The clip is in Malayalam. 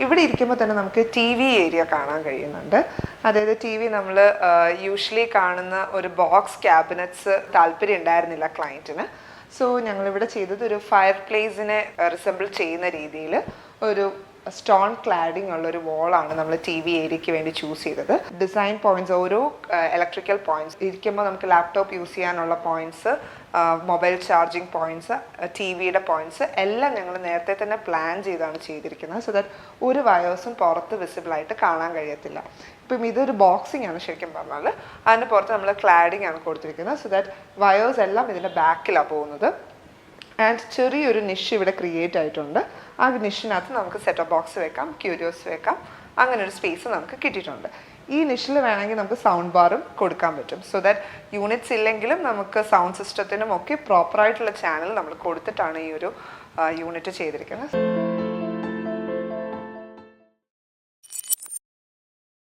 ഇവിടെ ഇരിക്കുമ്പോൾ തന്നെ നമുക്ക് ടി വി ഏരിയ കാണാൻ കഴിയുന്നുണ്ട്. അതായത് ടി വി നമ്മൾ യൂഷ്വലി കാണുന്ന ഒരു ബോക്സ് ക്യാബിനറ്റ്സ് താല്പര്യം ഉണ്ടായിരുന്നില്ല ക്ലയൻറ്റിന്. സോ ഞങ്ങളിവിടെ ചെയ്തത് ഒരു ഫയർ പ്ലേസിനെ റിസംബിൾ ചെയ്യുന്ന രീതിയിൽ ഒരു സ്റ്റോൺ ക്ലാഡിംഗ് ഉള്ളൊരു വോളാണ് നമ്മൾ ടി വി ഏരിയയ്ക്ക് വേണ്ടി ചൂസ് ചെയ്തത്. ഡിസൈൻ പോയിന്റ്സ്, ഓരോ ഇലക്ട്രിക്കൽ പോയിന്റ്സ്, ഇരിക്കുമ്പോൾ നമുക്ക് ലാപ്ടോപ്പ് യൂസ് ചെയ്യാനുള്ള points, mobile charging points, T വിയുടെ പോയിന്റ്സ് എല്ലാം ഞങ്ങൾ നേരത്തെ തന്നെ പ്ലാൻ ചെയ്താണ് ചെയ്തിരിക്കുന്നത്. സോ ദാറ്റ് ഒരു വയേഴ്സും പുറത്ത് വിസിബിളായിട്ട് കാണാൻ കഴിയത്തില്ല. ഇപ്പം ഇതൊരു ബോക്സിംഗ് ആണ് ശരിക്കും പറഞ്ഞാൽ. അതിന് പുറത്ത് നമ്മൾ ക്ലാഡിംഗ് ആണ് കൊടുത്തിരിക്കുന്നത്. സോ ദാറ്റ് വയേഴ്സ് എല്ലാം ഇതിൻ്റെ ബാക്കിലാണ് പോകുന്നത്. ആൻഡ് ചെറിയൊരു നിഷ് ഇവിടെ ക്രിയേറ്റ് ആയിട്ടുണ്ട്. ആ നിഷിനകത്ത് നമുക്ക് സെറ്റ് ഓഫ് ബോക്സ് വെക്കാം, ക്യൂരിയോസ് വെക്കാം, അങ്ങനെ ഒരു സ്പേസ് നമുക്ക് കിട്ടിയിട്ടുണ്ട്. ഈ നിഷിൽ വേണമെങ്കിൽ നമുക്ക് സൗണ്ട് ബാറും കൊടുക്കാൻ പറ്റും. സോ ദാറ്റ് യൂണിറ്റ്സ് ഇല്ലെങ്കിലും നമുക്ക് സൗണ്ട് സിസ്റ്റത്തിനും ഒക്കെ പ്രോപ്പറായിട്ടുള്ള ചാനൽ നമ്മൾ കൊടുത്തിട്ടാണ് ഈ ഒരു യൂണിറ്റ് ചെയ്തിരിക്കുന്നത്.